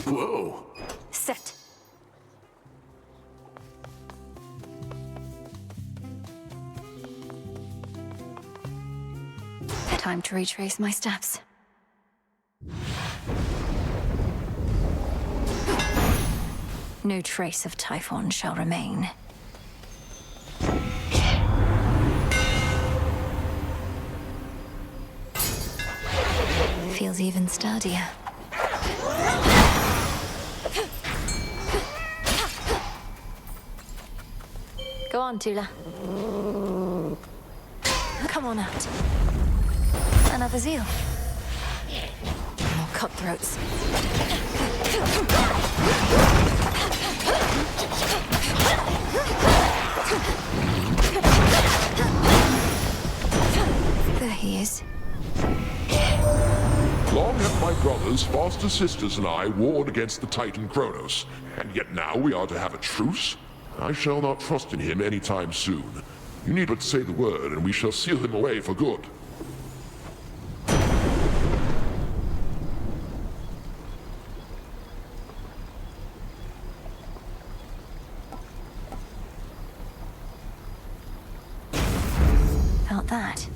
Whoa. Set. Time to retrace my steps. No trace of Typhon shall remain. Feels even sturdier. Go on, Tula. Come on out. Another zeal. More cutthroats. There he is. Long have my brothers, foster sisters, and I warred against the Titan Kronos, and yet now we are to have a truce? I shall not trust in him any time soon. You need but say the word, and we shall seal him away for good. Felt that.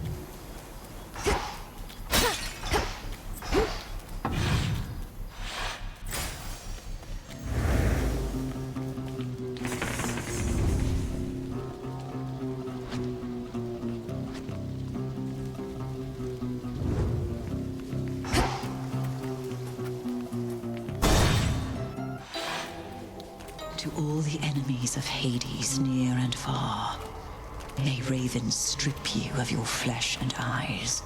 To all the enemies of Hades near and far, may ravens strip you of your flesh and eyes,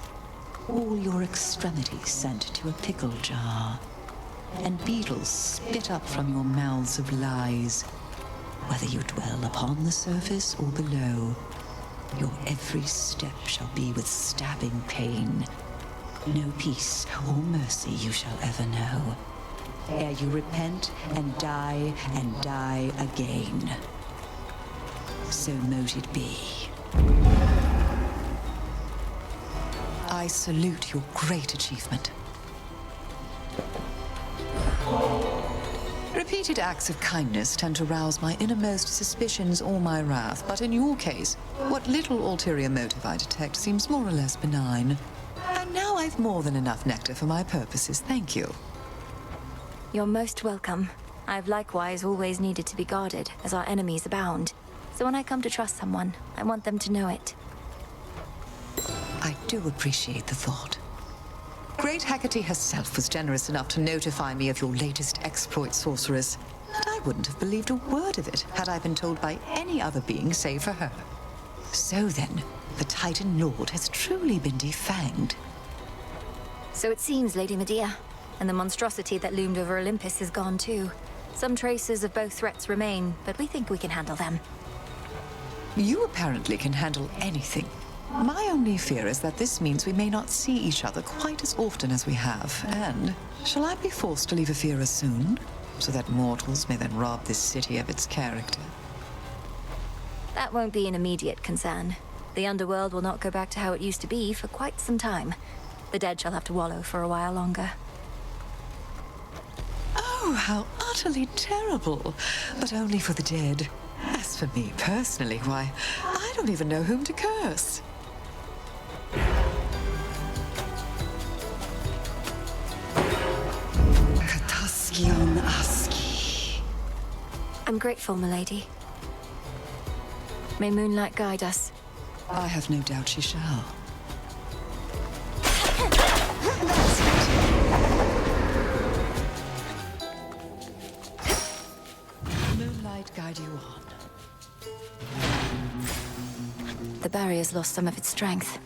all your extremities sent to a pickle jar, and beetles spit up from your mouths of lies. Whether you dwell upon the surface or below, your every step shall be with stabbing pain. No peace or mercy you shall ever know, ere you repent and die again. So mote it be. I salute your great achievement. Repeated acts of kindness tend to rouse my innermost suspicions or my wrath, but in your case, what little ulterior motive I detect seems more or less benign. And now I've more than enough nectar for my purposes, thank you. You're most welcome. I've likewise always needed to be guarded, as our enemies abound. So when I come to trust someone, I want them to know it. I do appreciate the thought. Great Hecate herself was generous enough to notify me of your latest exploit, sorceress. And I wouldn't have believed a word of it had I been told by any other being save for her. So then, the Titan Lord has truly been defanged. So it seems, Lady Medea. And the monstrosity that loomed over Olympus is gone too. Some traces of both threats remain, but we think we can handle them. You apparently can handle anything. My only fear is that this means we may not see each other quite as often as we have. And shall I be forced to leave Ephira soon, so that mortals may then rob this city of its character? That won't be an immediate concern. The underworld will not go back to how it used to be for quite some time. The dead shall have to wallow for a while longer. Oh, how utterly terrible. But only for the dead. As for me personally, why, I don't even know whom to curse. Kataskion Aski. I'm grateful, milady. May moonlight guide us. I have no doubt she shall. Moonlight guide you on. The barrier's lost some of its strength.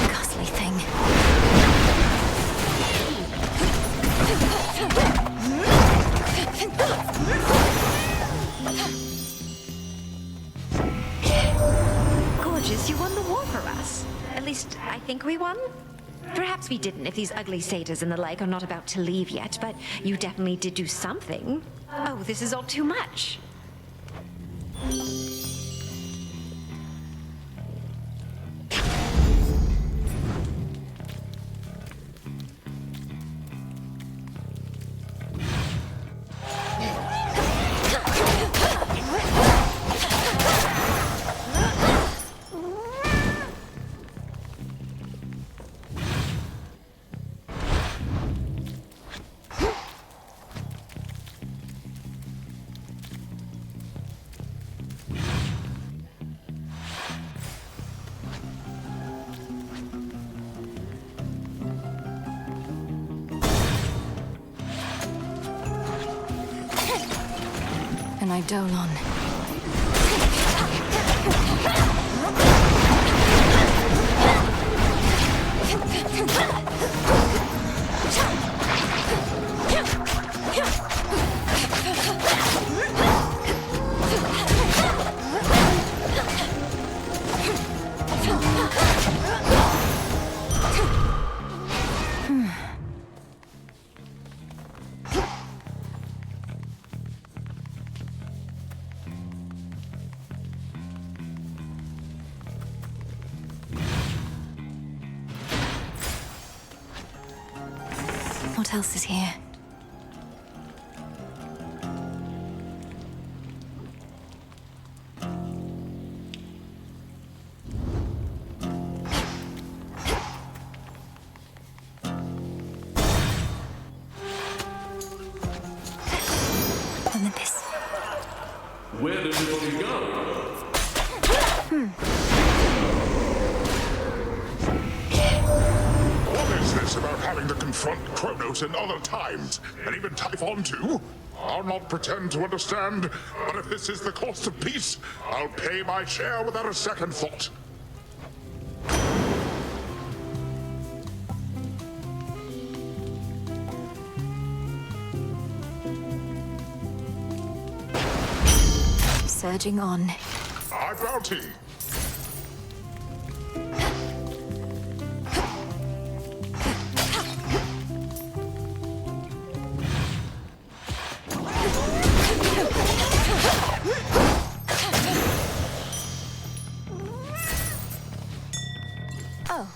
Ghastly thing. Gorgeous, you won the war for us. At least, I think we won. Perhaps we didn't if these ugly satyrs and the like are not about to leave yet, but you definitely did do something. Oh, this is all too much. An Eidolon. What else is here? Olympus. Where did everybody go? What is this about having to confront Kronos in other times, and even Typhon too? I'll not pretend to understand, but if this is the cost of peace, I'll pay my share without a second thought. Surging on. Our bounty! Oh.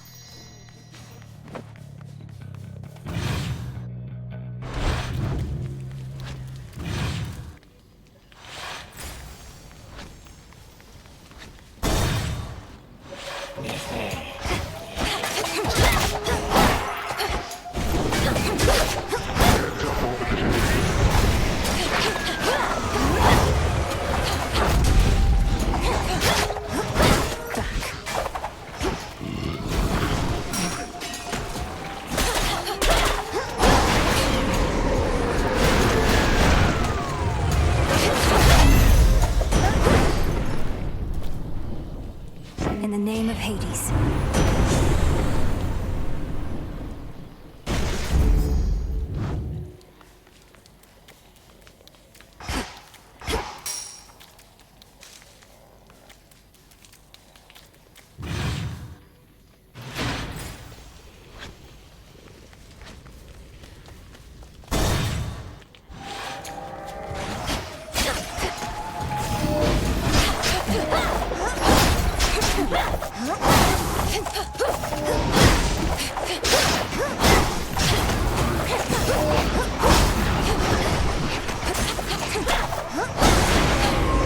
In the name of Hades.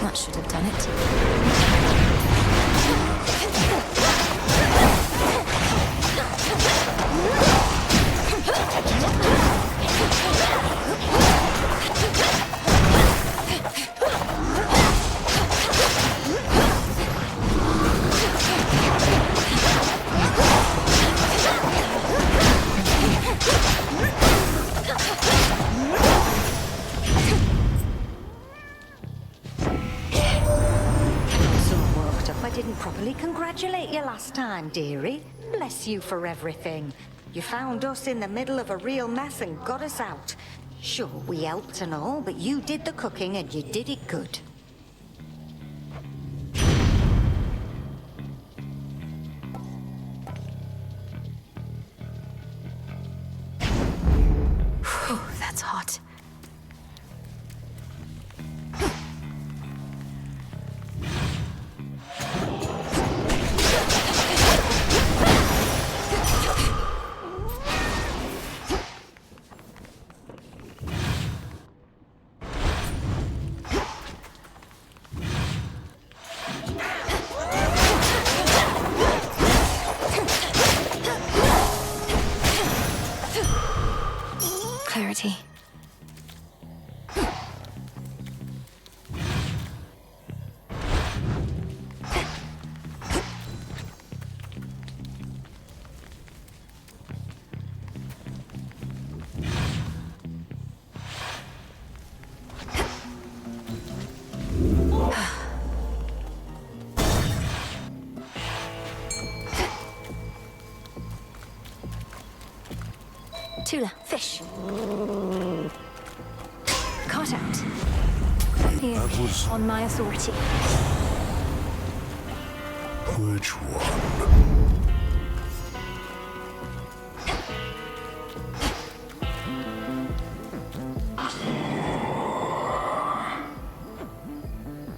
That should have done it. I didn't properly congratulate you last time, dearie. Bless you for everything. You found us in the middle of a real mess and got us out. Sure, we helped and all, but you did the cooking and you did it good. that's hot. Clarity. Tula, fish. Caught out. Here, That was... on my authority. Which one?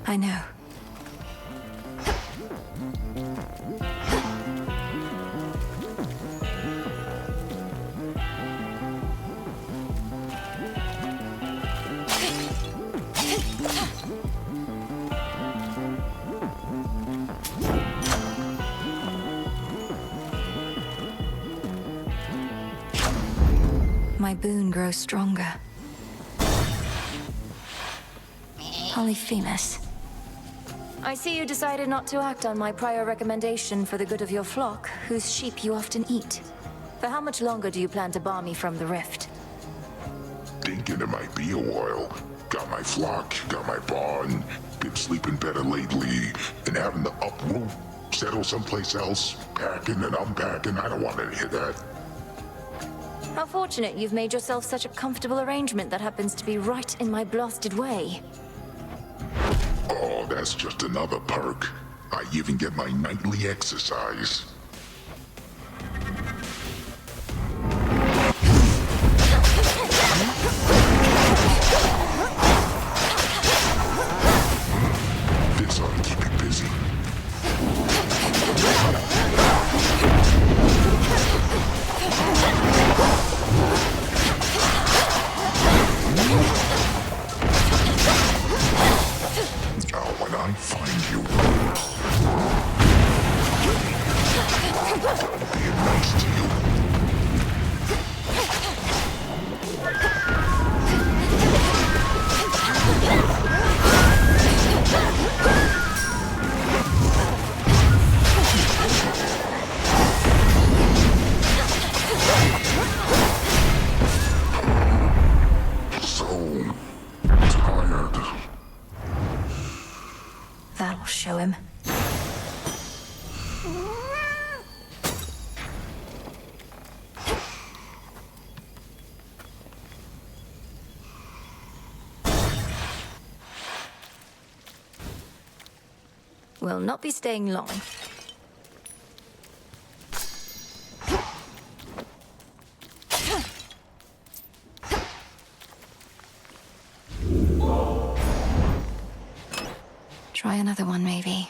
I know. My boon grows stronger. Polyphemus. I see you decided not to act on my prior recommendation for the good of your flock, whose sheep you often eat. For how much longer do you plan to bar me from the rift? Thinking it might be a while. Got my flock, got my barn, been sleeping better lately, and having to uproot, settle someplace else, packing and unpacking, I don't want any of that. How fortunate you've made yourself such a comfortable arrangement that happens to be right in my blasted way. Oh, that's just another perk. I even get my nightly exercise. This ought to keep you busy. When I find you, being nice to you. So tired. That'll show him. Will not be staying long. Try another one, maybe.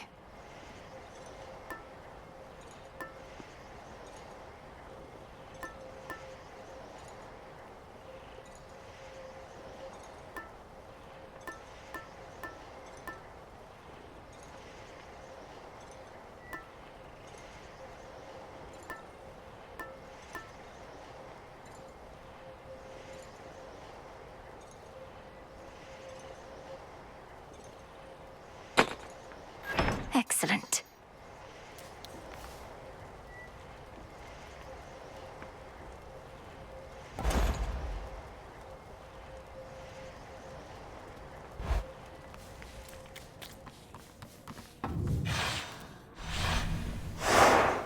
Excellent.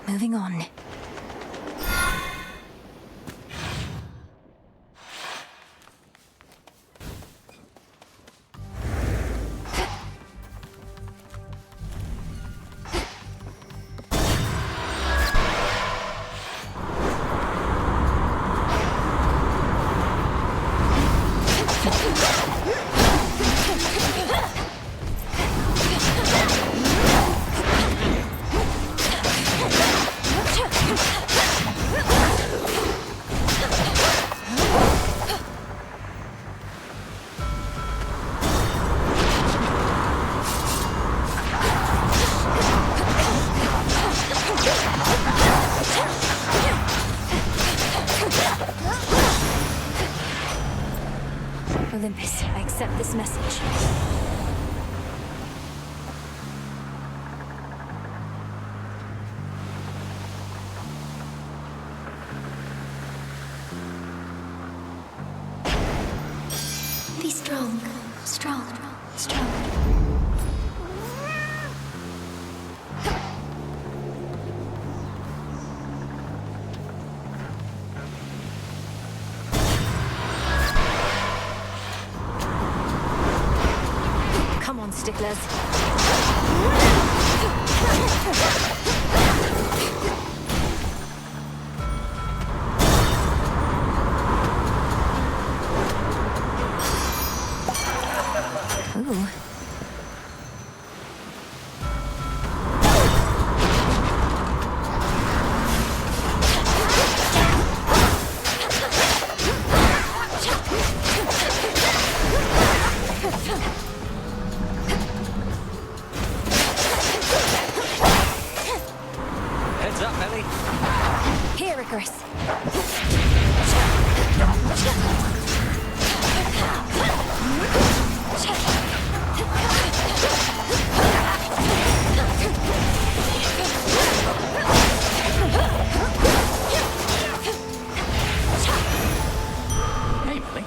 Moving on. Olympus, I accept this message. Be strong, strong, strong. Come on, sticklers. Ooh. Heads up, Ellie. Here, Icarus. Hey, Ellie.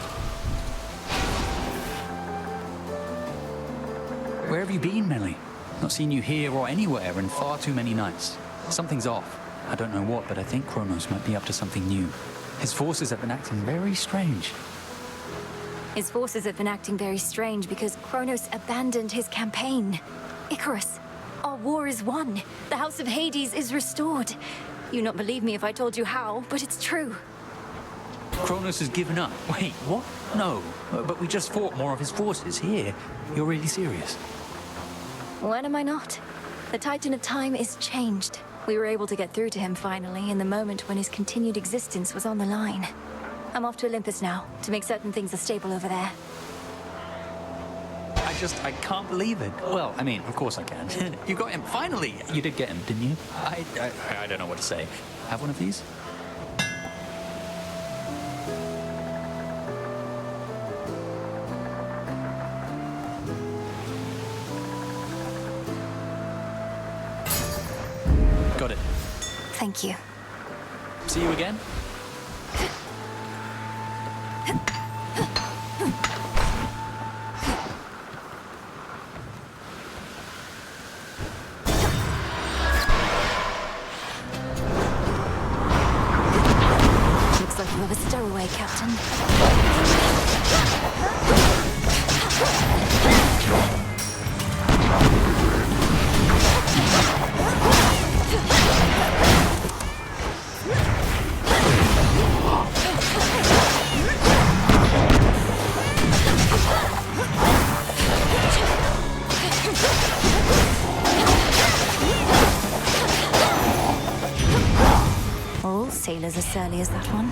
Where have you been, Melly? Not seen you here or anywhere in far too many nights. Something's off. I don't know what, but I think Kronos might be up to something new. His forces have been acting very strange. His forces have been acting very strange because Kronos abandoned his campaign. Icarus, our war is won. The House of Hades is restored. You'd not believe me if I told you how, but it's true. Kronos has given up. Wait, what? No. But we just fought more of his forces here. You're really serious? When am I not? The Titan of Time is changed. We were able to get through to him finally in the moment when his continued existence was on the line. I'm off to Olympus now, to make certain things are stable over there. I can't believe it. Well, I mean, of course I can. You got him, finally! You did get him, didn't you? I don't know what to say. Have one of these? Got it. Thank you. See you again? Looks like you have a stowaway, Captain. All sailors as surly as that one.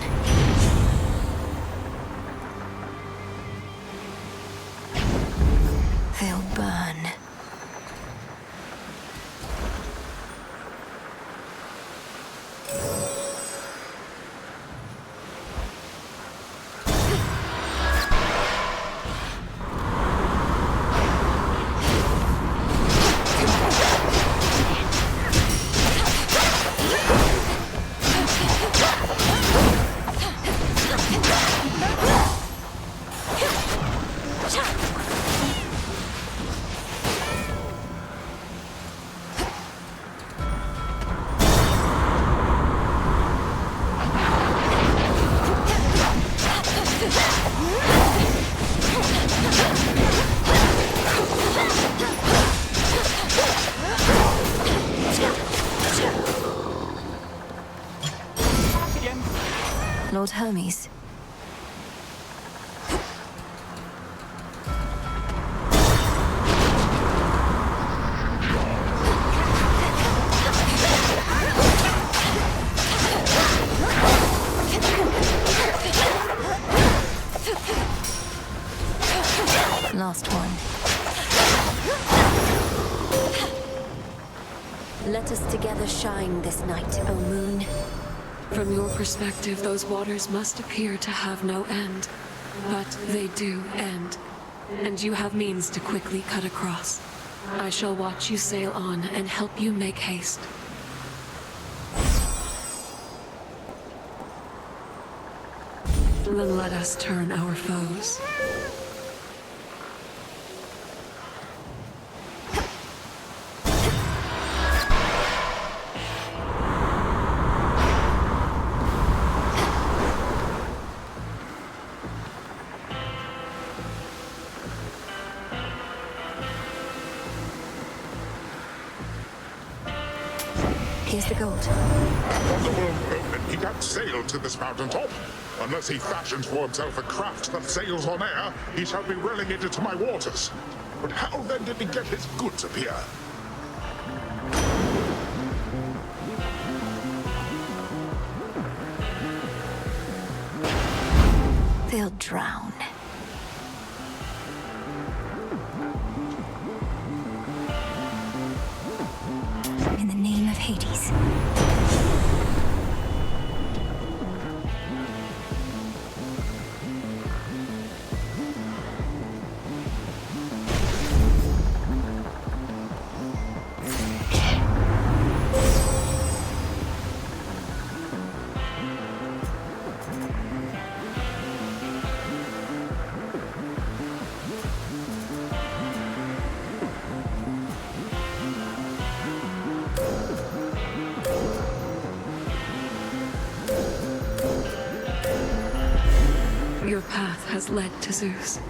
They'll burn. Lord Hermes. Last one. Let us together shine this night, O moon. From your perspective, those waters must appear to have no end. But they do end, and you have means to quickly cut across. I shall watch you sail on and help you make haste. Then let us turn our foes. Here's the gold. Wonderful moment. He can't sail to this mountaintop. Unless he fashions for himself a craft that sails on air, he shall be relegated to my waters. But how then did he get his goods up here? They'll drown. In the name of Hades. Your path has led to Zeus.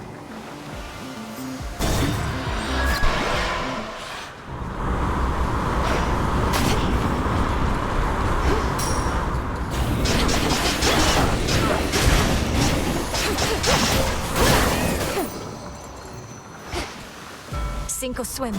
Sink or swim.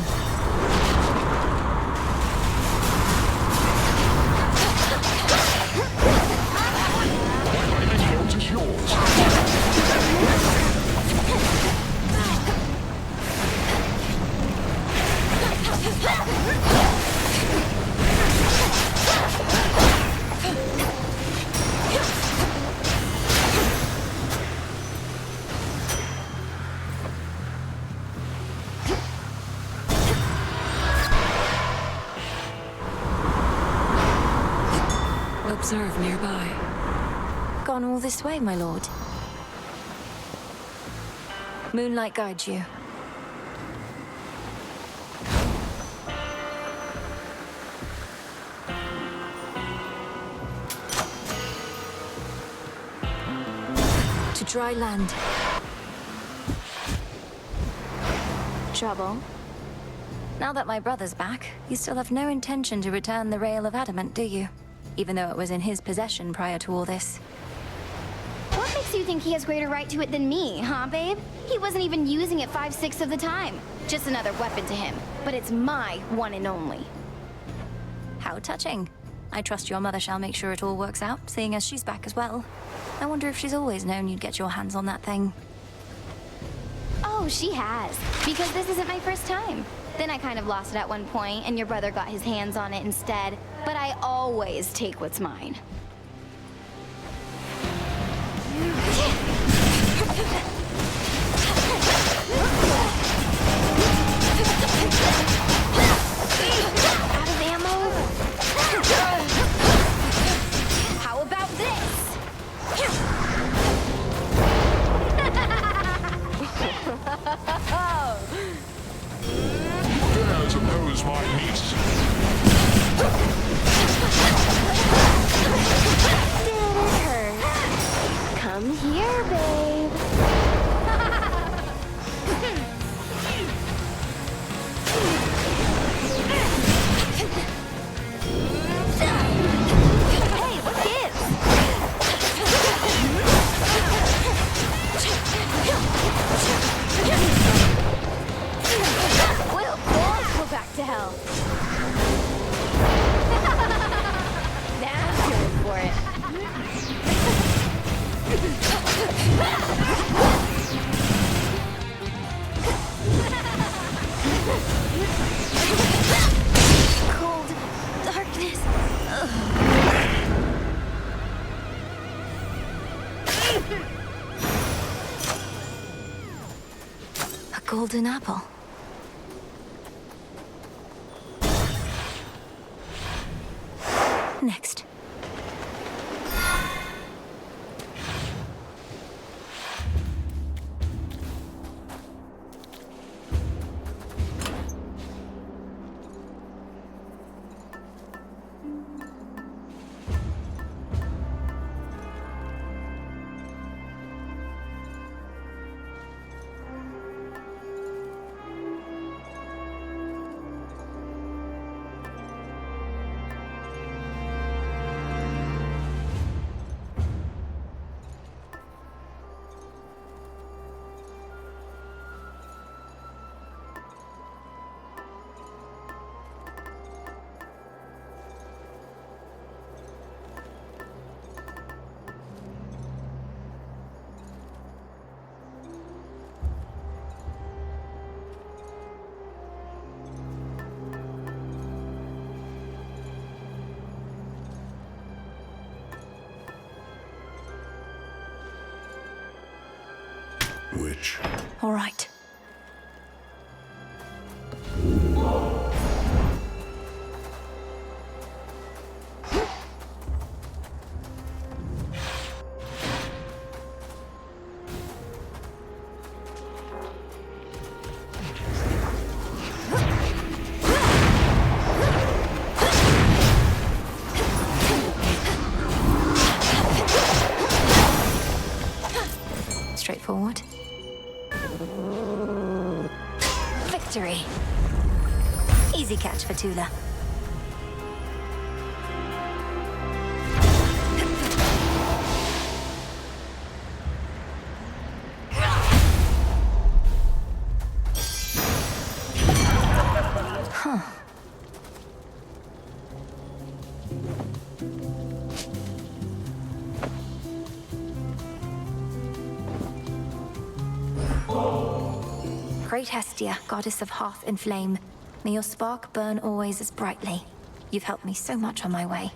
Observe nearby. Gone all this way, my lord. Moonlight guides you. To dry land. Trouble? Now that my brother's back, you still have no intention to return the Rail of Adamant, do you? Even though it was in his possession prior to all this. What makes you think he has greater right to it than me, huh, babe? He wasn't even using it 5/6 of the time. Just another weapon to him. But it's my one and only. How touching. I trust your mother shall make sure it all works out, seeing as she's back as well. I wonder if she's always known you'd get your hands on that thing. Oh, she has. Because this isn't my first time. Then I kind of lost it at one point, and your brother got his hands on it instead. But I always take what's mine. Out of ammo? How about this? Dare to oppose my niece. Did it hurt? Come here, babe. Hey, what gives? We'll both go back to hell. Now go for it. Cold darkness. golden apple. Next. Which? All right. Straightforward. Victory. Easy catch for Tula. Huh. Great Hestia, goddess of hearth and flame, may your spark burn always as brightly. You've helped me so much on my way.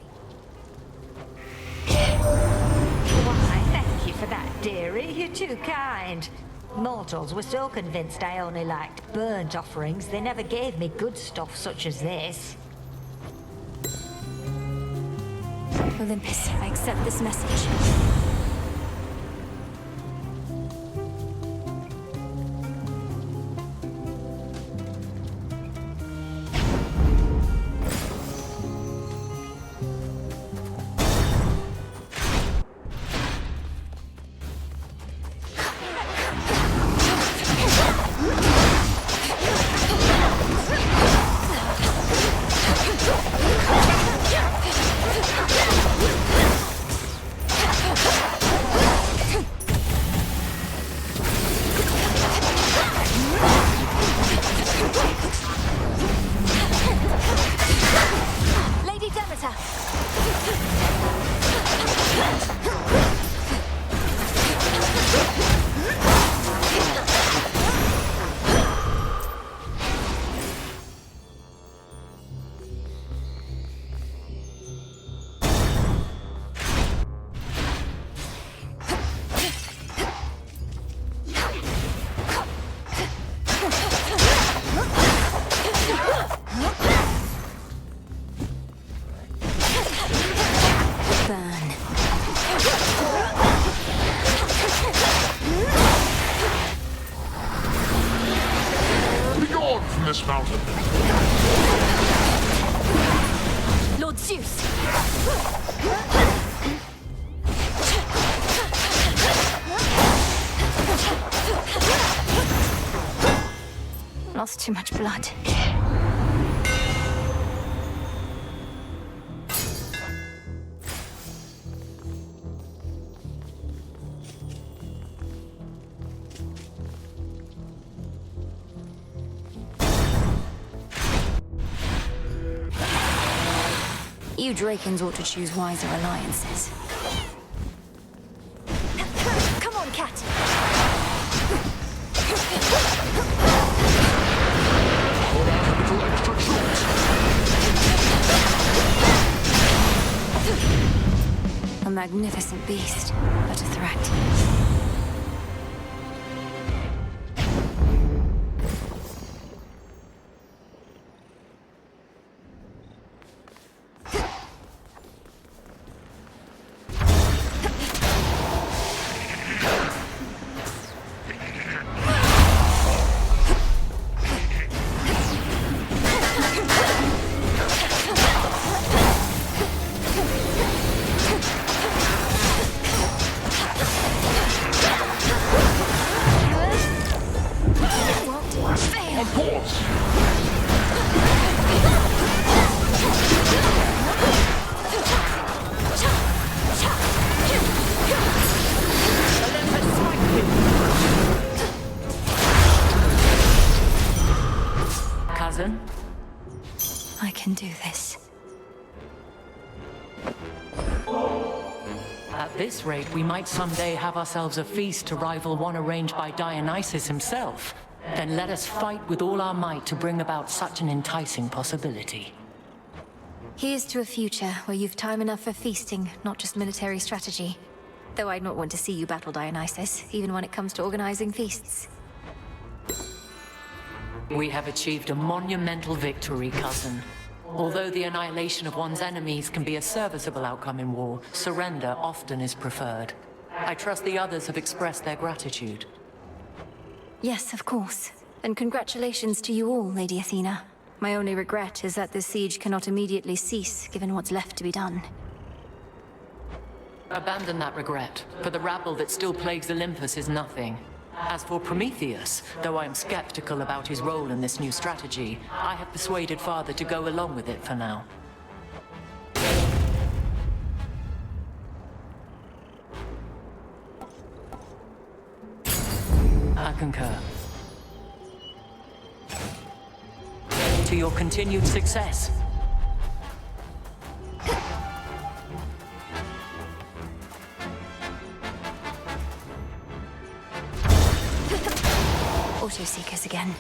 Why, thank you for that, dearie. You're too kind. Mortals were so convinced I only liked burnt offerings, they never gave me good stuff such as this. Olympus, I accept this message. This mountain. Lord Zeus! Lost too much blood. You Drakens ought to choose wiser alliances. Come on, Cat! A magnificent beast, but a threat. can do this. At this rate, we might someday have ourselves a feast to rival one arranged by Dionysus himself. Then let us fight with all our might to bring about such an enticing possibility. Here's to a future where you've time enough for feasting, not just military strategy. Though I'd not want to see you battle Dionysus, even when it comes to organizing feasts. We have achieved a monumental victory, cousin. Although the annihilation of one's enemies can be a serviceable outcome in war, surrender often is preferred. I trust the others have expressed their gratitude. Yes, of course. And congratulations to you all, Lady Athena. My only regret is that this siege cannot immediately cease, given what's left to be done. Abandon that regret, for the rabble that still plagues Olympus is nothing. As for Prometheus, though I am skeptical about his role in this new strategy, I have persuaded Father to go along with it for now. I concur. To your continued success. Auto-seekers again.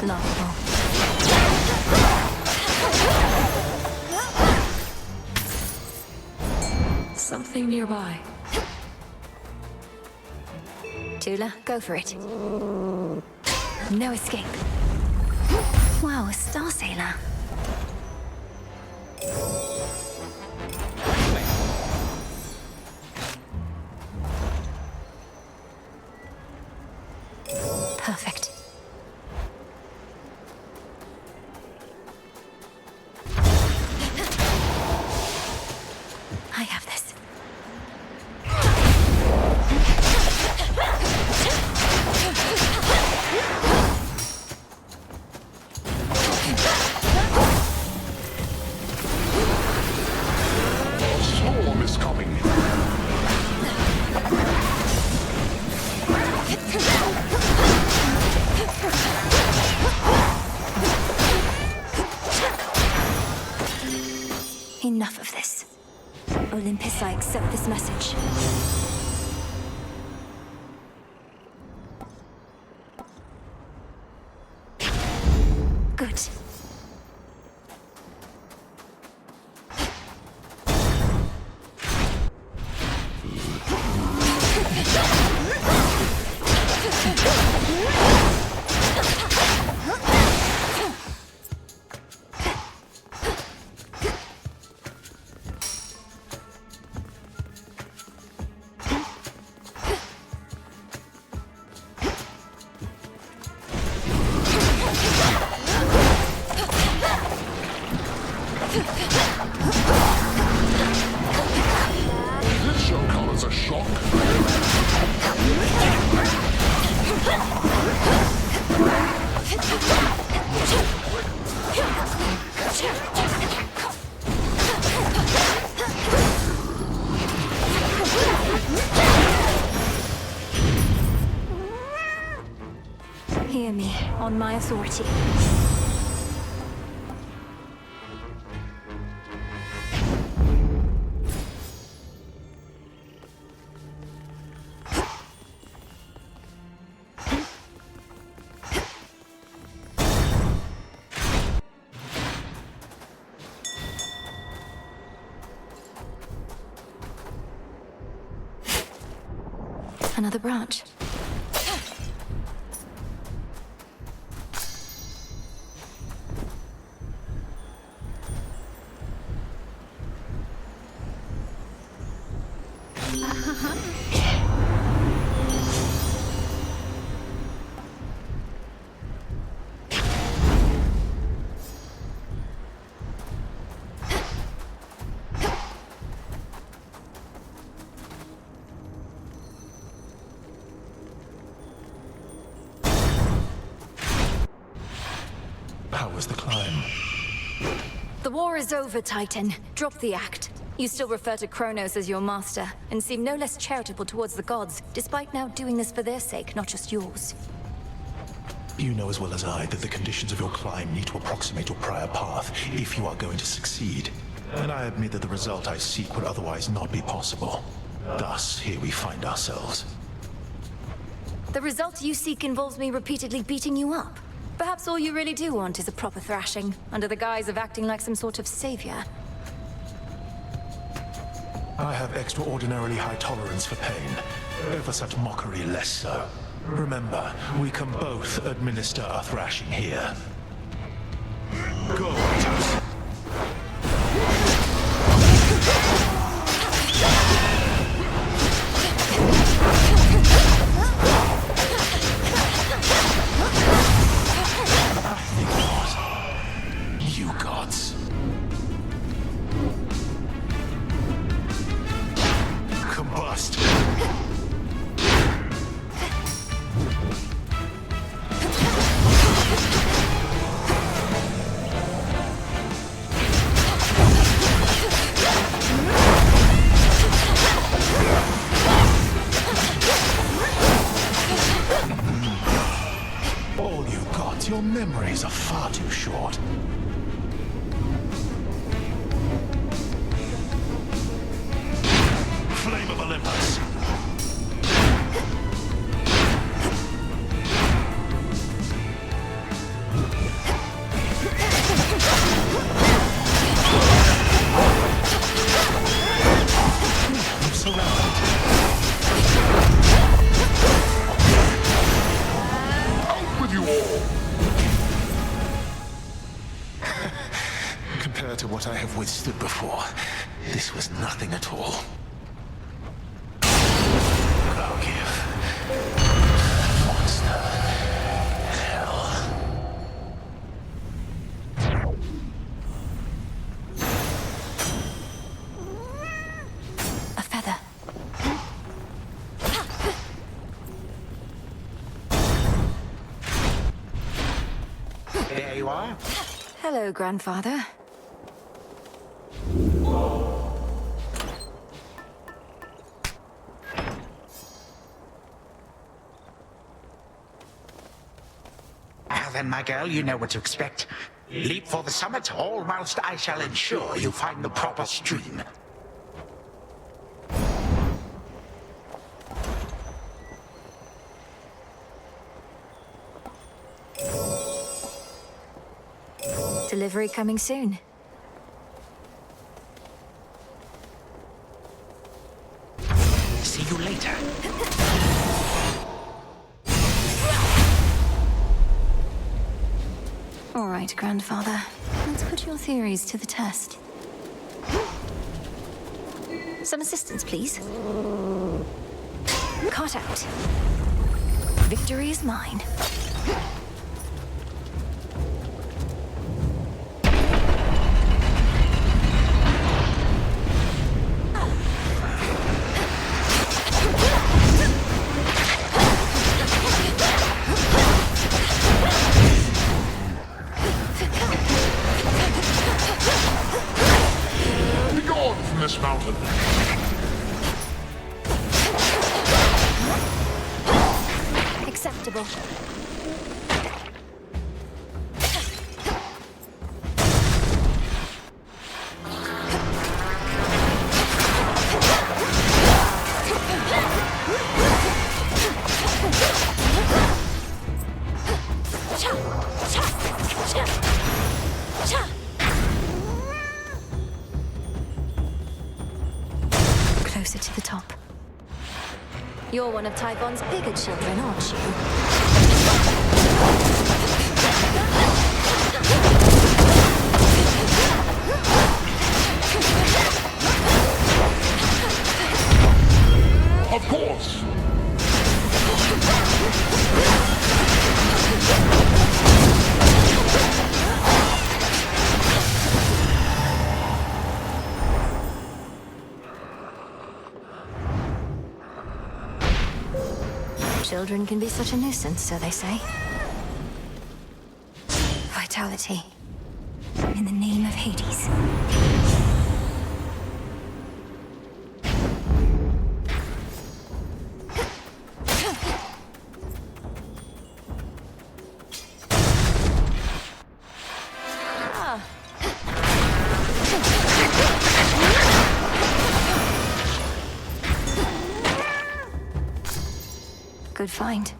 Laughable. Something nearby. Tula, go for it. No escape. Wow, a Star Sailor. Perfect. I have this. Enough of this. Olympus, I accept this message. Good. This shall come as a shock. Hear me, on my authority. Another branch. How was the climb? war is over, Titan. Drop the act. You still refer to Kronos as your master, and seem no less charitable towards the gods, despite now doing this for their sake, not just yours. You know as well as I that the conditions of your climb need to approximate your prior path if you are going to succeed. And I admit that the result I seek would otherwise not be possible. Thus, here we find ourselves. The result you seek involves me repeatedly beating you up. Perhaps all you really do want is a proper thrashing, under the guise of acting like some sort of savior. I have extraordinarily high tolerance for pain. Ever such mockery less so. Remember, we can both administer a thrashing here. Go, Atos. You gods. Combust. All you gods, your memories are far too short. Flame of Olympus. I'm surrounded. Out with you all! Compared to what I have withstood before, this was nothing at all. I'll give monster hell. A feather. There you are. Hello, grandfather. Well then, my girl, you know what to expect. Leap for the summit, all whilst I shall ensure you find the proper stream. Delivery coming soon. See you later. All right, grandfather. Let's put your theories to the test. Some assistance, please. Caught out. Victory is mine. This mountain. Acceptable. Closer to the top. You're one of Typhon's bigger children, aren't you? Of course! Children can be such a nuisance, so they say. Vitality. In the name of of Hades. Good find.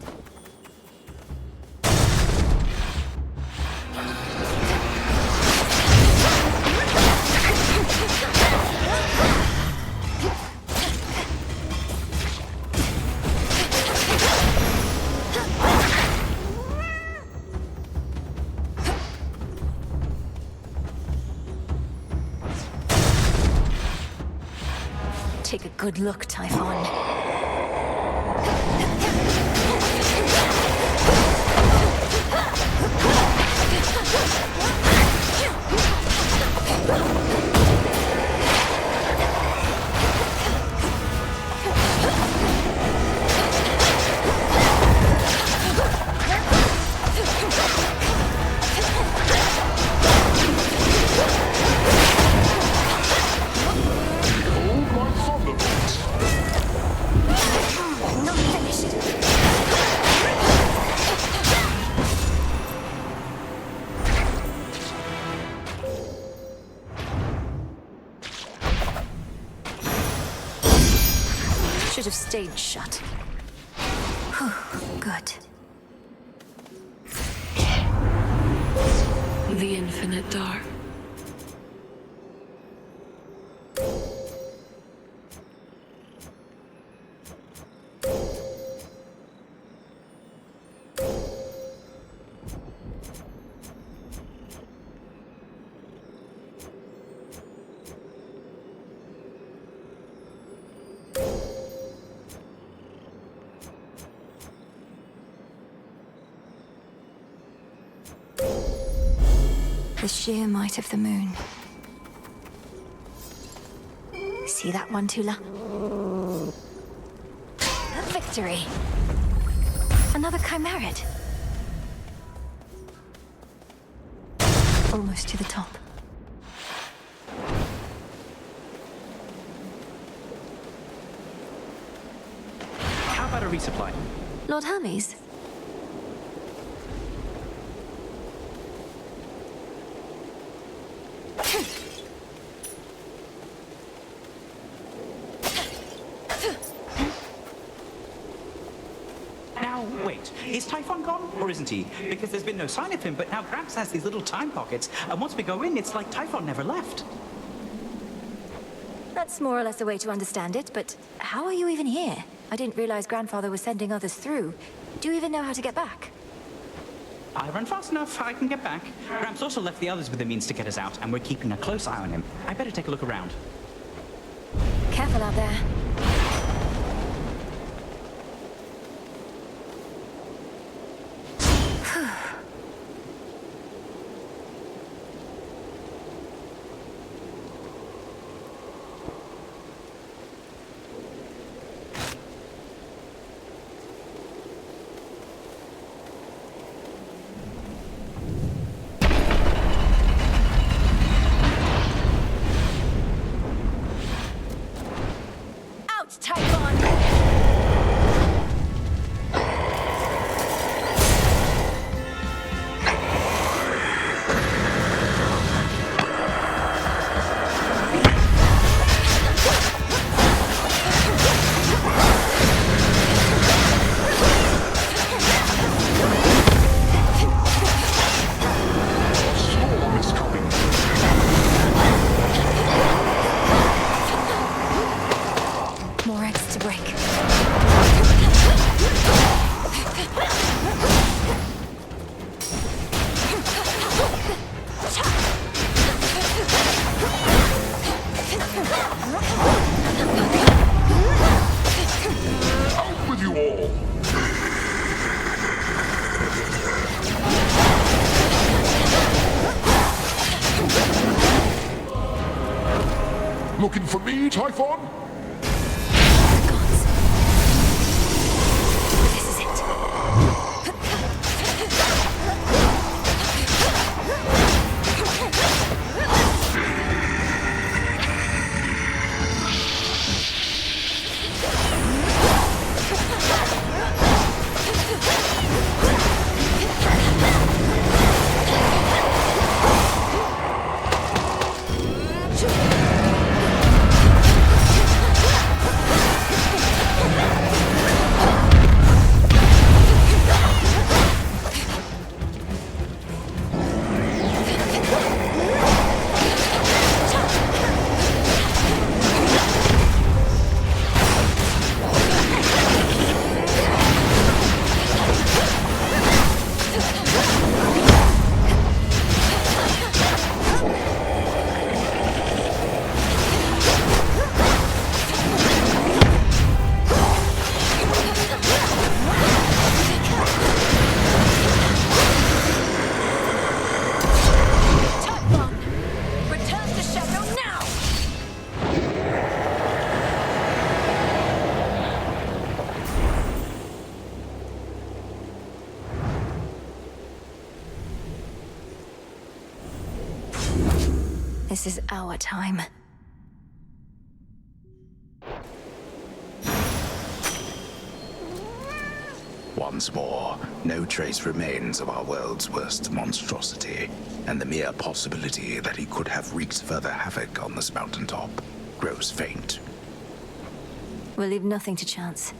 Take a good look, Typhon. Should have stayed shut. Good. The infinite dark. The sheer might of the moon. See that one, Tula? Victory! Another chimerid. Almost to the top. How about a resupply? Lord Hermes? Now, wait. Is Typhon gone, or isn't he? Because there's been no sign of him, but now Gramps has these little time pockets, and once we go in, it's like Typhon never left. That's more or less a way to understand it, but how are you even here? I didn't realize Grandfather was sending others through. Do you even know how to get back? I run fast enough, I can get back. Gramps also left the others with the means to get us out, and we're keeping a close eye on him. I better take a look around. Careful out there. Looking for me, Typhon? This is it. This is our time. Once more, no trace remains of our world's worst monstrosity, and the mere possibility that he could have wreaked further havoc on this mountaintop grows faint. We'll leave nothing to chance.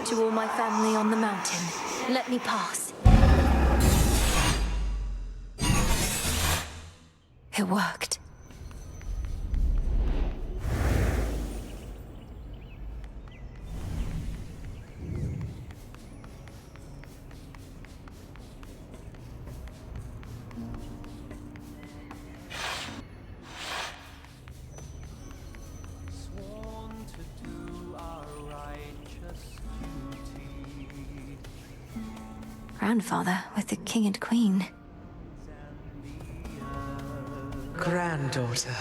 To all my family on the mountain, let me pass. It worked. Grandfather with the king and queen. Granddaughter.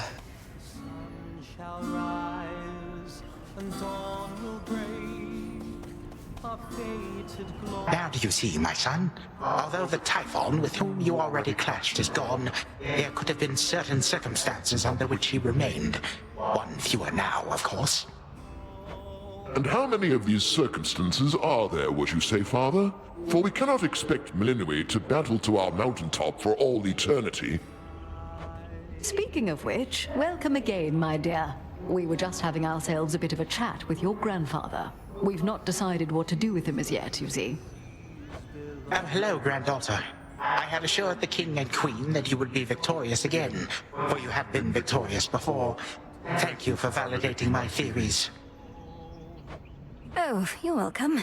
Now do you see, my son? Although the Typhon with whom you already clashed is gone, there could have been certain circumstances under which he remained. One fewer now, of course. And how many of these circumstances are there, would you say, Father? For we cannot expect Melinui to battle to our mountaintop for all eternity. Speaking of which, welcome again, my dear. We were just having ourselves a bit of a chat with your grandfather. We've not decided what to do with him as yet, you see. Oh, hello, granddaughter. I had assured the king and queen that you would be victorious again, for you have been victorious before. Thank you for validating my theories. Oh, you're welcome.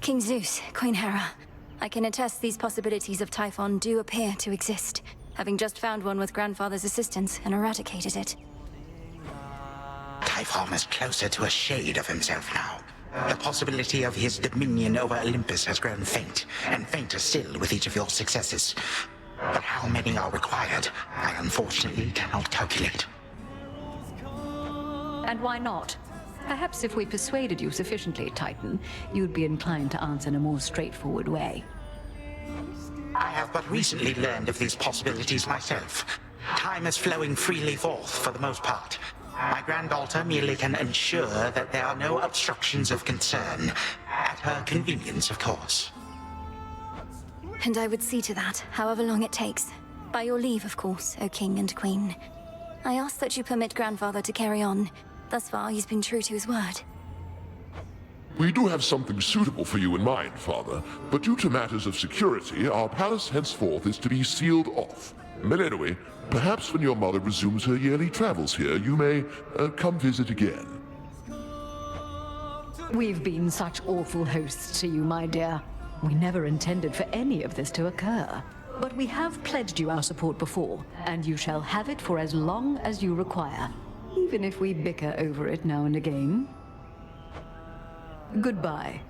King Zeus, Queen Hera. I can attest these possibilities of Typhon do appear to exist, having just found one with Grandfather's assistance and eradicated it. Typhon is closer to a shade of himself now. The possibility of his dominion over Olympus has grown faint, and fainter still with each of your successes. But how many are required, I unfortunately cannot calculate. And why not? Perhaps if we persuaded you sufficiently, Titan, you'd be inclined to answer in a more straightforward way. I have but recently learned of these possibilities myself. Time is flowing freely forth for the most part. My granddaughter merely can ensure that there are no obstructions of concern. At her convenience, of course. And I would see to that, however long it takes. By your leave, of course, O King and Queen. I ask that you permit Grandfather to carry on. Thus far, he's been true to his word. We do have something suitable for you in mind, Father, but due to matters of security, our palace henceforth is to be sealed off. Melinui, perhaps when your mother resumes her yearly travels here, you may come visit again. We've been such awful hosts to you, my dear. We never intended for any of this to occur. But we have pledged you our support before, and you shall have it for as long as you require, even if we bicker over it now and again. Goodbye.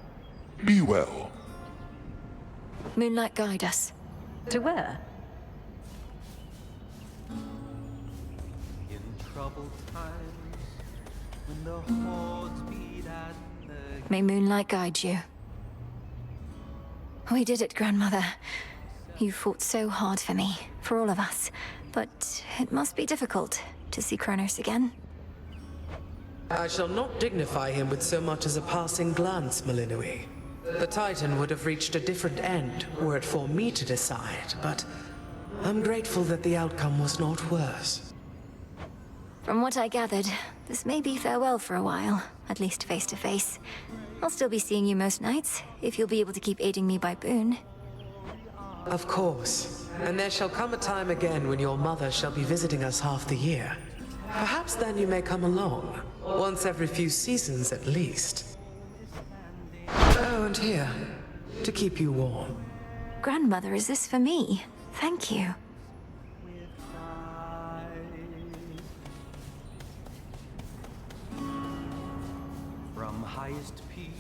Be well. Moonlight, guide us. To where? In troubled times, when the hordes beat at the... May Moonlight guide you. We did it, Grandmother. You fought so hard for me, for all of us. But it must be difficult to see Kronos again. I shall not dignify him with so much as a passing glance, Melinui. The Titan would have reached a different end were it for me to decide, but I'm grateful that the outcome was not worse. From what I gathered, this may be farewell for a while, at least face to face. I'll still be seeing you most nights, if you'll be able to keep aiding me by boon. Of course. And there shall come a time again when your mother shall be visiting us half the year. Perhaps then you may come along. Once every few seasons at least. Oh, and here, to keep you warm. Grandmother, is this for me? Thank you. From highest peak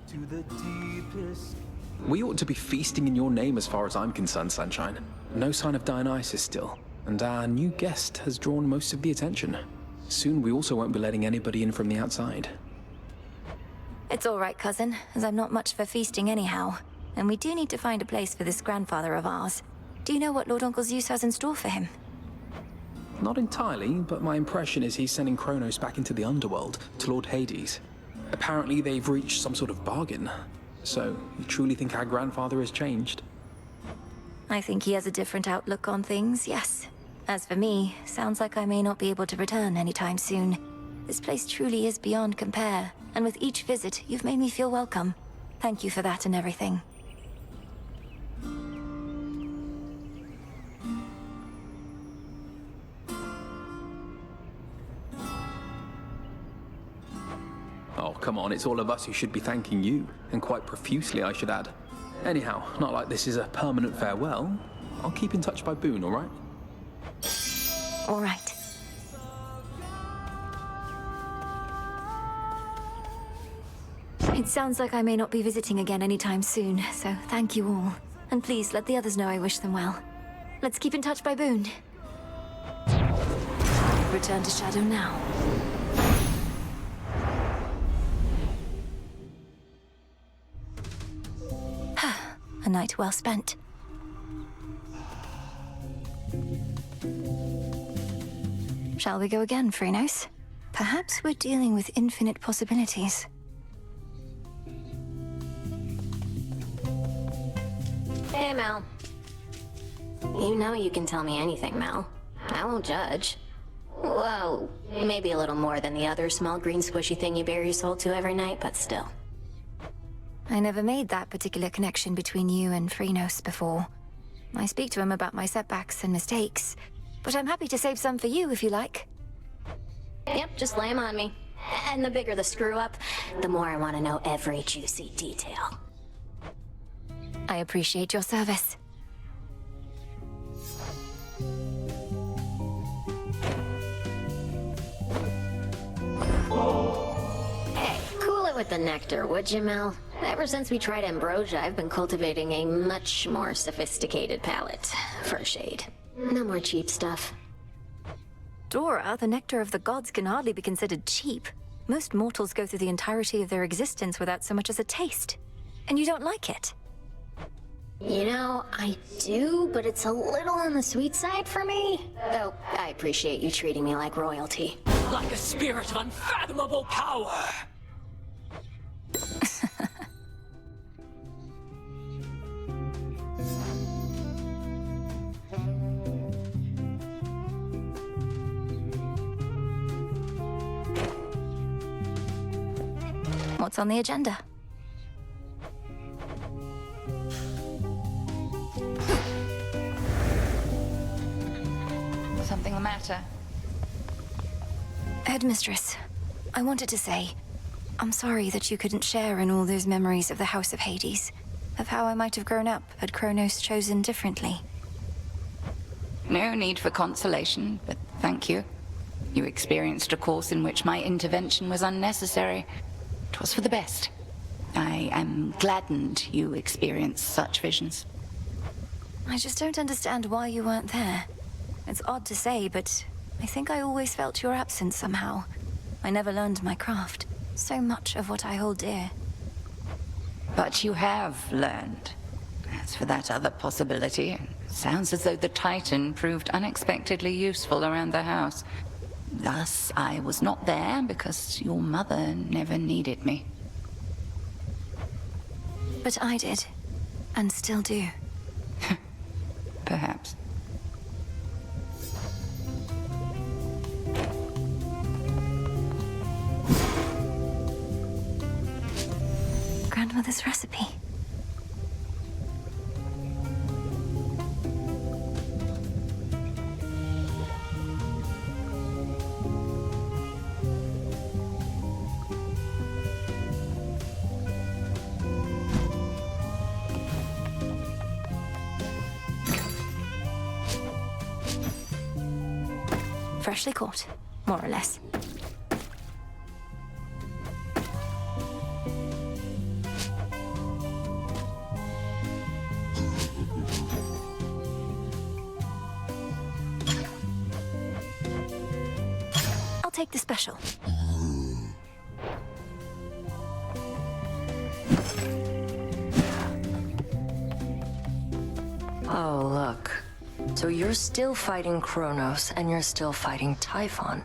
to the deepest... We ought to be feasting in your name as far as I'm concerned, Sunshine. No sign of Dionysus still. and our new guest has drawn most of the attention. Soon we also won't be letting anybody in from the outside. It's all right, cousin, as I'm not much for feasting anyhow. And we do need to find a place for this grandfather of ours. Do you know what Lord Uncle Zeus has in store for him? Not entirely, but my impression is he's sending Kronos back into the underworld, to Lord Hades. Apparently they've reached some sort of bargain. So, you truly think our grandfather has changed? I think he has a different outlook on things, yes. As for me, sounds like I may not be able to return anytime soon. This place truly is beyond compare, and with each visit, you've made me feel welcome. Thank you for that and everything. Oh, come on, it's all of us who should be thanking you, and quite profusely, I should add. Anyhow, not like this is a permanent farewell. I'll keep in touch by Boone, all right? All right. It sounds like I may not be visiting again anytime soon, so thank you all. And please let the others know I wish them well. Let's keep in touch by Boone. Return to Shadow now. A night well spent. Shall we go again, Phrynos? Perhaps we're dealing with infinite possibilities. Hey, Mel. You know you can tell me anything, Mel. I won't judge. Well, maybe a little more than the other small green squishy thing you bare your soul to every night, but still. I never made that particular connection between you and Phrynos before. I speak to him about my setbacks and mistakes, but I'm happy to save some for you if you like. Yep, just lay 'em on me. And the bigger the screw-up, the more I want to know every juicy detail. I appreciate your service. Hey, cool it with the nectar, would you, Mel? Ever since we tried ambrosia, I've been cultivating a much more sophisticated palate for a shade. No more cheap stuff. Dora, the nectar of the gods can hardly be considered cheap. Most mortals go through the entirety of their existence without so much as a taste. And you don't like it? You know, I do, but it's a little on the sweet side for me. Though, I appreciate you treating me like royalty. Like a spirit of unfathomable power! What's on the agenda? Something the matter? Headmistress, I wanted to say, I'm sorry that you couldn't share in all those memories of the House of Hades, of how I might have grown up had Kronos chosen differently. No need for consolation, but thank you. You experienced a course in which my intervention was unnecessary. It was for the best. I am gladdened you experienced such visions. I just don't understand why you weren't there. It's odd to say, but I think I always felt your absence somehow. I never learned my craft. So much of what I hold dear. But you have learned. As for that other possibility, it sounds as though the Titan proved unexpectedly useful around the house. Thus, I was not there because your mother never needed me. But I did. And still do. Perhaps. Grandmother's recipe. Freshly caught, more or less. take the special. Oh, look. So you're still fighting Kronos, and you're still fighting Typhon.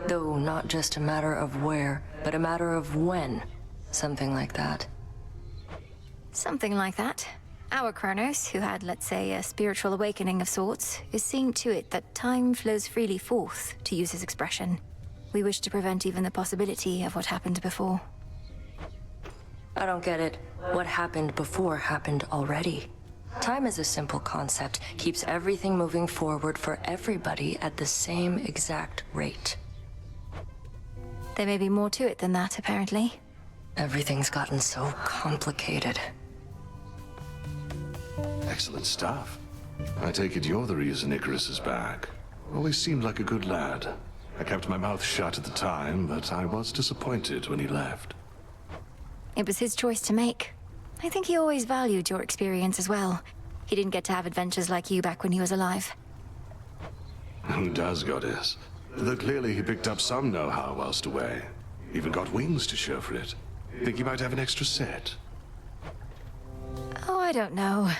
Though not just a matter of where, but a matter of when. Something like that. Something like that. Our Kronos, who had, let's say, a spiritual awakening of sorts, is seeing to it that time flows freely forth, to use his expression. We wish to prevent even the possibility of what happened before. I don't get it. What happened before happened already. Time is a simple concept, keeps everything moving forward for everybody at the same exact rate. There may be more to it than that, apparently. Everything's gotten so complicated. Excellent stuff. I take it you're the reason Icarus is back. Always seemed like a good lad. I kept my mouth shut at the time, but I was disappointed when he left. It was his choice to make. I think he always valued your experience as well. He didn't get to have adventures like you back when he was alive. Who does, goddess? Though clearly he picked up some know-how whilst away. Even got wings to show for it. Think he might have an extra set? Oh, I don't know.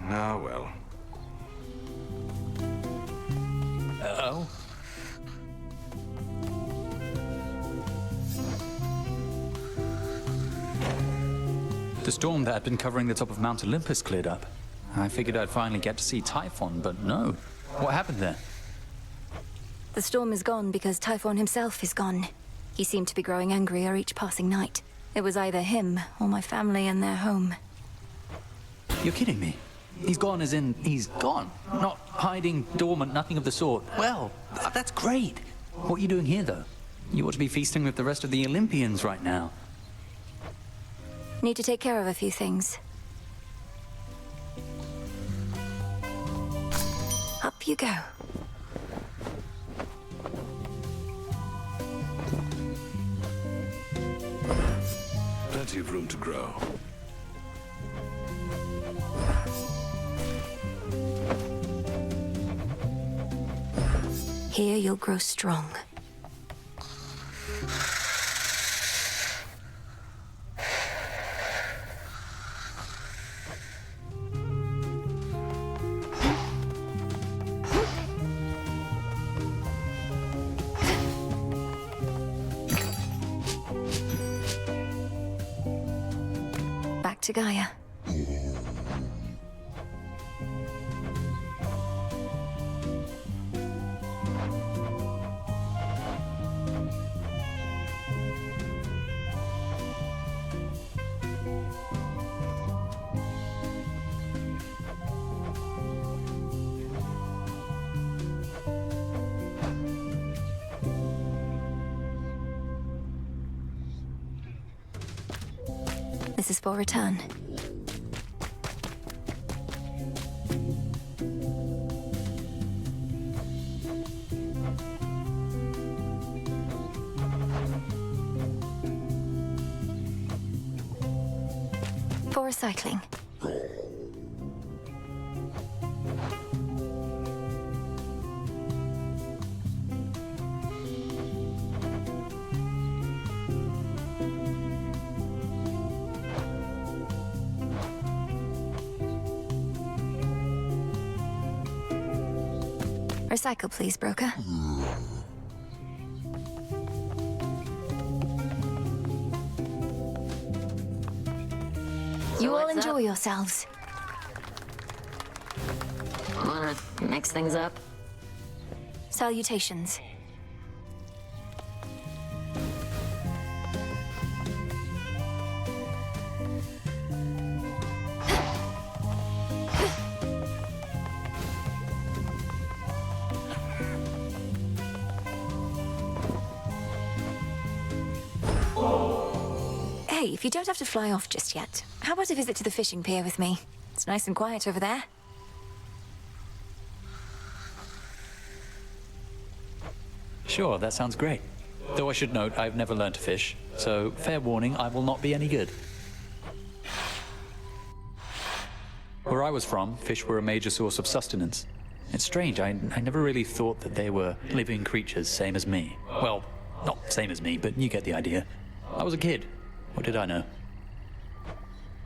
Ah, well. Uh-oh. The storm that had been covering the top of Mount Olympus cleared up. I figured I'd finally get to see Typhon, but no. What happened there? The storm is gone because Typhon himself is gone. He seemed to be growing angrier each passing night. It was either him or my family and their home. You're kidding me. He's gone as in he's gone. Not hiding, dormant, nothing of the sort. Well, that's great. What are you doing here, though? You ought to be feasting with the rest of the Olympians right now. Need to take care of a few things. Up you go. Plenty of room to grow. Here you'll grow strong. Back to Gaia. This is for return. For recycling. Recycle, please, broker. You all enjoy yourselves. Wanna mix things up? Salutations. Hey, if you don't have to fly off just yet, how about a visit to the fishing pier with me? It's nice and quiet over there. Sure, that sounds great. Though I should note, I've never learned to fish, so fair warning, I will not be any good. Where I was from, fish were a major source of sustenance. It's strange, I never really thought that they were living creatures, same as me. Well, not same as me, but you get the idea. I was a kid. What did I know?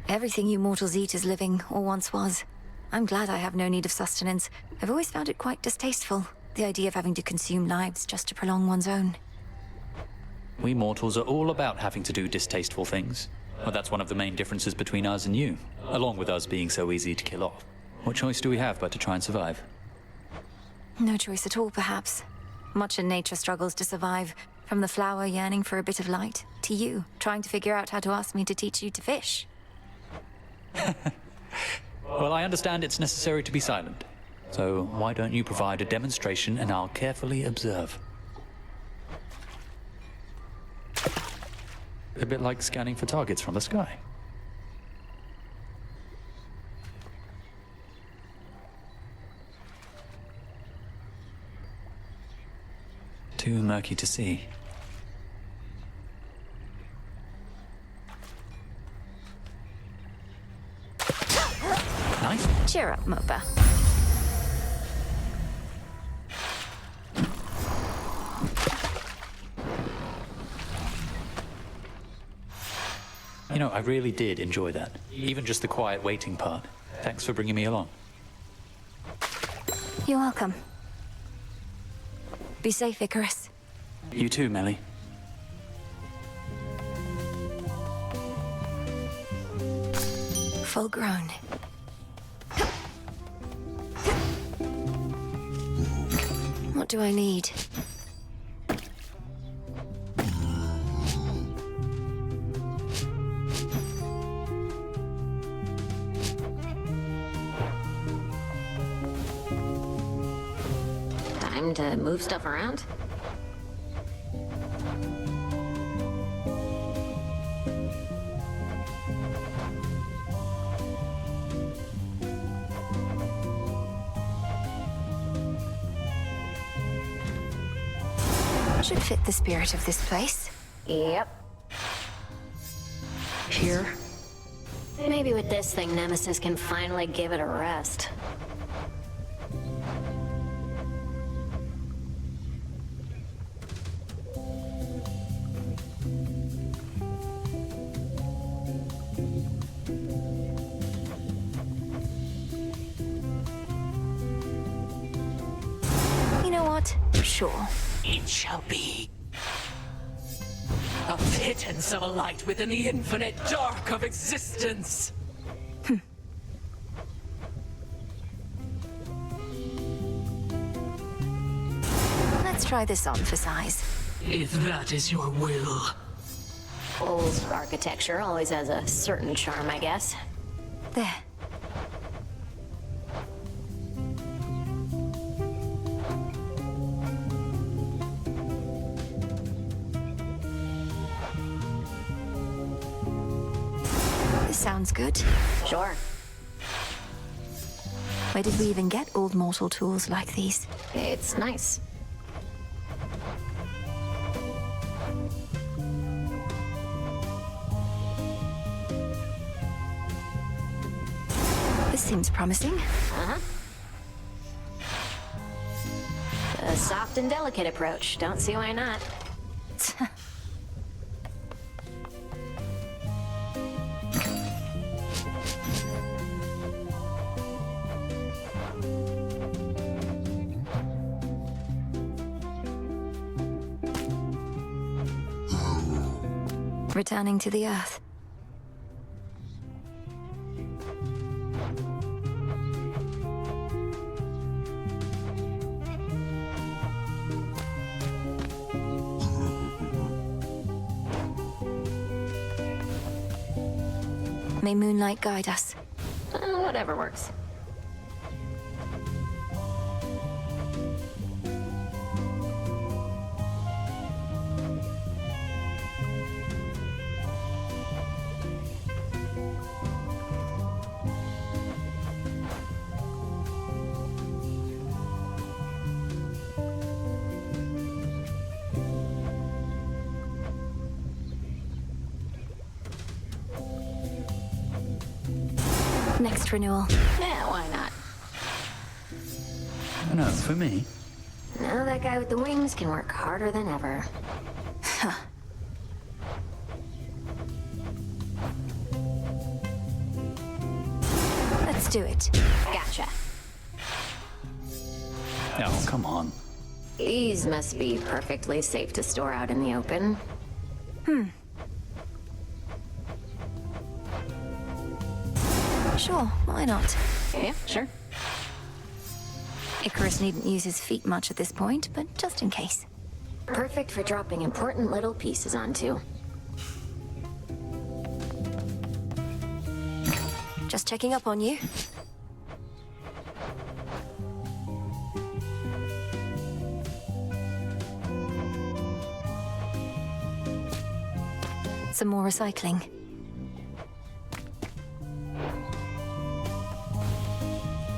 Everything you mortals eat is living, or once was. I'm glad I have no need of sustenance. I've always found it quite distasteful, the idea of having to consume lives just to prolong one's own. We mortals are all about having to do distasteful things. Well, that's one of the main differences between us and you, along with us being so easy to kill off. What choice do we have but to try and survive? No choice at all, perhaps. Much in nature struggles to survive, from the flower yearning for a bit of light, to you, trying to figure out how to ask me to teach you to fish. Well, I understand it's necessary to be silent. So why don't you provide a demonstration and I'll carefully observe. A bit like scanning for targets from the sky. Too murky to see. Nice. Cheer up, Mopa. You know, I really did enjoy that. Even just the quiet waiting part. Thanks for bringing me along. You're welcome. Be safe, Icarus. You too, Melly. Full grown. What do I need? Time to move stuff around? Should fit the spirit of this place. Yep. Here. Maybe with this thing, Nemesis can finally give it a rest. You know what? Sure. It shall be. A pittance of a light within the infinite dark of existence. Let's try this on for size. If that is your will. Old architecture always has a certain charm, I guess. There. This sounds good. Sure. Where did we even get old mortal tools like these? It's nice. This seems promising. Uh-huh. A soft and delicate approach. Don't see why not. Returning to the Earth. May moonlight guide us. Whatever works. Next renewal. Yeah, why not? No, for me. Now that guy with the wings can work harder than ever. Huh. Let's do it. Gotcha. Oh, come on. These must be perfectly safe to store out in the open. Hmm. Sure, why not? Yeah, sure. Icarus needn't use his feet much at this point, but just in case. Perfect for dropping important little pieces onto. Just checking up on you. Some more recycling.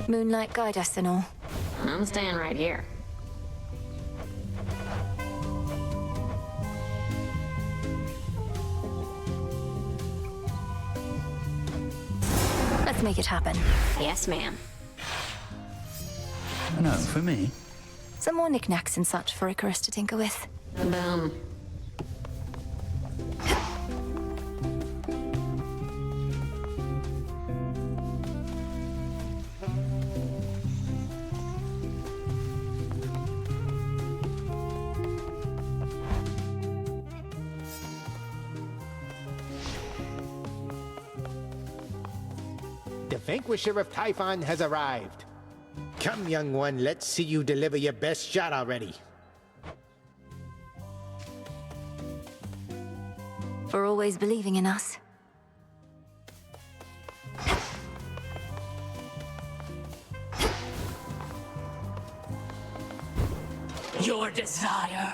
Moonlight, guide us and all. I'm staying right here. Let's make it happen. Yes, ma'am. No, for me. Some more knickknacks and such for Icarus to tinker with. Boom. The Vanquisher of Typhon has arrived. Come, young one, let's see you deliver your best shot already. For always believing in us. Your desire